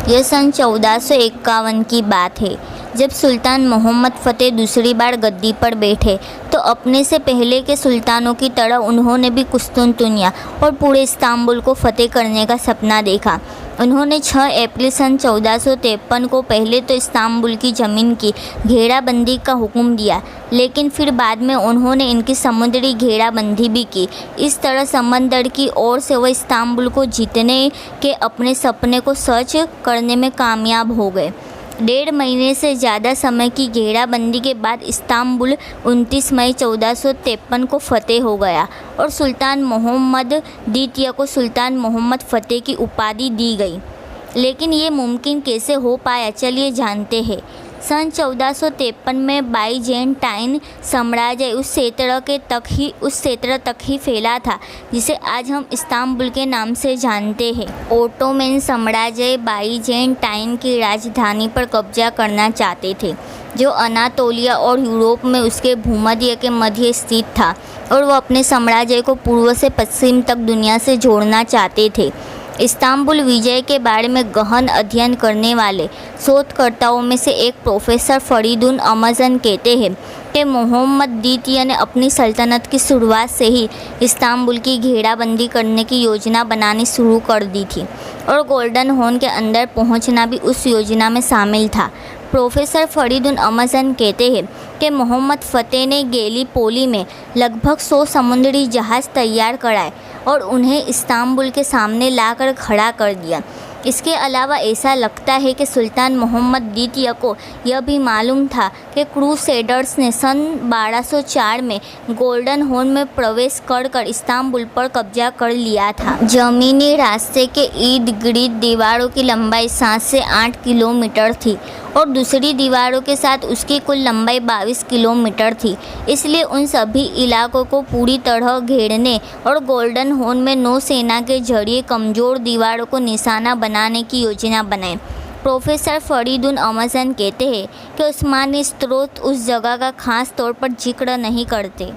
यह सन 1451 की बात है, जब सुल्तान मोहम्मद फ़तेह दूसरी बार गद्दी पर बैठे तो अपने से पहले के सुल्तानों की तरह उन्होंने भी कुस्तुनतुनिया और पूरे इस्तांबुल को फ़तेह करने का सपना देखा। उन्होंने 6 अप्रैल सन 1453 को पहले तो इस्तांबुल की ज़मीन की घेराबंदी का हुक्म दिया, लेकिन फिर बाद में उन्होंने इनकी समुद्री घेराबंदी भी की। इस तरह समंदर की ओर से वह इस्तांबुल को जीतने के अपने सपने को सच करने में कामयाब हो गए। 1.5 महीने से ज़्यादा समय की घेराबंदी के बाद इस्तांबुल 29 मई 1453 को फ़तेह हो गया और सुल्तान मोहम्मद द्वितीय को सुल्तान मोहम्मद फ़तेह की उपाधि दी गई। लेकिन ये मुमकिन कैसे हो पाया, चलिए जानते हैं। सन 1453 में बाइजेंटाइन साम्राज्य उस क्षेत्र तक ही फैला था जिसे आज हम इस्तांबुल के नाम से जानते हैं। ओटोमन साम्राज्य बाइजेंटाइन की राजधानी पर कब्जा करना चाहते थे, जो अनातोलिया और यूरोप में उसके भूमध्य के मध्य स्थित था, और वह अपने साम्राज्य को पूर्व से पश्चिम तक दुनिया से जोड़ना चाहते थे। इस्तांबुल विजय के बारे में गहन अध्ययन करने वाले शोधकर्ताओं में से एक प्रोफेसर फरीदुन अमजन कहते हैं कि मोहम्मद द्वितीय ने अपनी सल्तनत की शुरुआत से ही इस्तांबुल की घेराबंदी करने की योजना बनानी शुरू कर दी थी और गोल्डन हॉर्न के अंदर पहुंचना भी उस योजना में शामिल था। प्रोफेसर फरीदुन अमजन कहते हैं कि मोहम्मद फ़तेह ने गैलीपोली में लगभग 100 समुद्री जहाज़ तैयार कराए और उन्हें इस्तांबुल के सामने लाकर खड़ा कर दिया। इसके अलावा ऐसा लगता है कि सुल्तान मोहम्मद द्वितीय को यह भी मालूम था कि क्रूसेडर्स ने सन 1204 में गोल्डन हॉर्न में प्रवेश कर इस्तांबुल पर कब्जा कर लिया था। ज़मीनी रास्ते के इर्द गिर्द दीवारों की लंबाई 7 से 8 किलोमीटर थी और दूसरी दीवारों के साथ उसकी कुल लंबाई 22 किलोमीटर थी। इसलिए उन सभी इलाकों को पूरी तरह घेरने और गोल्डन हॉर्न में नौसेना के जरिए कमज़ोर दीवारों को निशाना बनाने की योजना बनाई। प्रोफेसर फरीदुन अमजन कहते हैं कि उस्मानी स्रोत उस जगह का खास तौर पर जिक्र नहीं करते,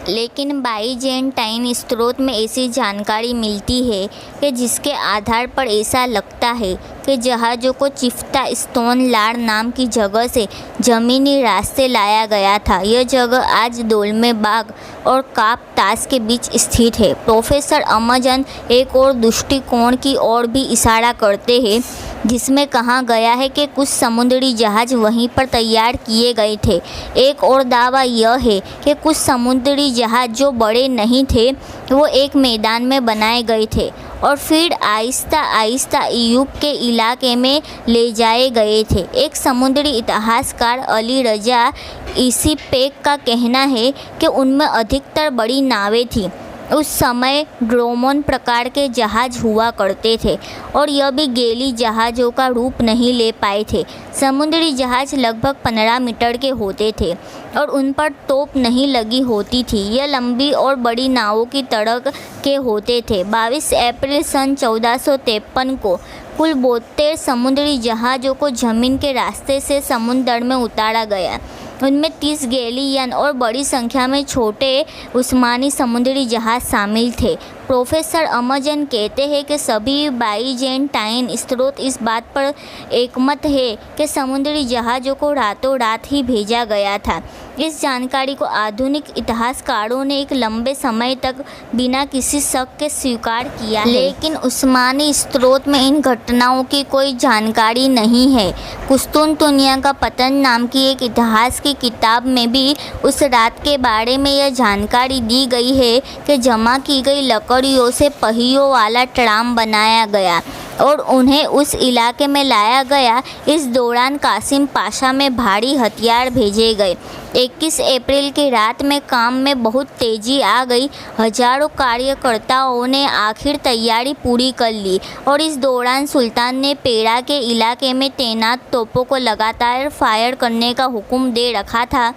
लेकिन बाइजेंटाइन स्रोत में ऐसी जानकारी मिलती है कि जिसके आधार पर ऐसा लगता है कि जहाज़ों को चिफ्ता स्टोन लाड़ नाम की जगह से ज़मीनी रास्ते लाया गया था। यह जगह आज दोलमे बाग और काप तास के बीच स्थित है। प्रोफेसर अमजन एक और दृष्टिकोण की ओर भी इशारा करते हैं, जिसमें कहा गया है कि कुछ समुद्री जहाज़ वहीं पर तैयार किए गए थे। एक और दावा यह है कि कुछ समुद्री जहाज़ जो बड़े नहीं थे वो एक मैदान में बनाए गए थे और फिर आहिस्ता आहिस्ता यूरोप के इलाके में ले जाए गए थे। एक समुद्री इतिहासकार अली रजा इसीपेक का कहना है कि उनमें अधिकतर बड़ी नावें थीं। उस समय ड्रोमोन प्रकार के जहाज़ हुआ करते थे और यह भी गैली जहाज़ों का रूप नहीं ले पाए थे। समुद्री जहाज़ लगभग 15 मीटर के होते थे और उन पर तोप नहीं लगी होती थी। यह लंबी और बड़ी नावों की तरह के होते थे। 22 अप्रैल सन 1453 को कुल 72 समुद्री जहाज़ों को ज़मीन के रास्ते से समुद्र में उतारा गया। उनमें 30 गैलियन और बड़ी संख्या में छोटे उस्मानी समुद्री जहाज़ शामिल थे। प्रोफेसर अमजन कहते हैं कि सभी बाइजेंटाइन स्रोत इस बात पर एकमत है कि समुद्री जहाज़ों को रातों रात ही भेजा गया था। इस जानकारी को आधुनिक इतिहासकारों ने एक लंबे समय तक बिना किसी शक के स्वीकार किया है, लेकिन उस्मानी स्रोत में इन घटनाओं की कोई जानकारी नहीं है। कुस्तुनतुनिया का पतन नाम की एक इतिहास की किताब में भी उस रात के बारे में यह जानकारी दी गई है कि जमा की गई लकड़ियों से पहियों वाला ट्राम बनाया गया और उन्हें उस इलाके में लाया गया। इस दौरान कासिम पाशा में भारी हथियार भेजे गए। 21 अप्रैल की रात में काम में बहुत तेज़ी आ गई। हजारों कार्यकर्ताओं ने आखिर तैयारी पूरी कर ली और इस दौरान सुल्तान ने पेड़ा के इलाके में तैनात तोपों को लगातार फायर करने का हुक्म दे रखा था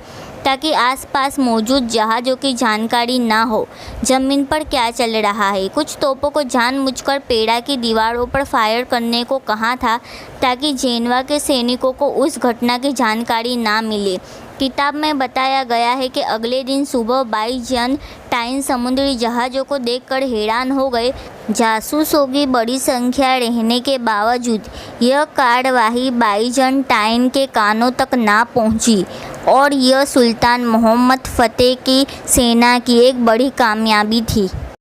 ताकि आसपास मौजूद जहाज़ों की जानकारी ना हो ज़मीन पर क्या चल रहा है। कुछ तोपों को जानबूझकर पेड़ा की दीवारों पर फायर करने को कहा था ताकि जेनवा के सैनिकों को उस घटना की जानकारी ना मिले। किताब में बताया गया है कि अगले दिन सुबह बाइजेंटाइन समुद्री जहाज़ों को देखकर हैरान हो गए। जासूसों की बड़ी संख्या रहने के बावजूद यह कार्यवाही बाइजेंटाइन के कानों तक ना पहुंची और यह सुल्तान मोहम्मद फ़तेह की सेना की एक बड़ी कामयाबी थी।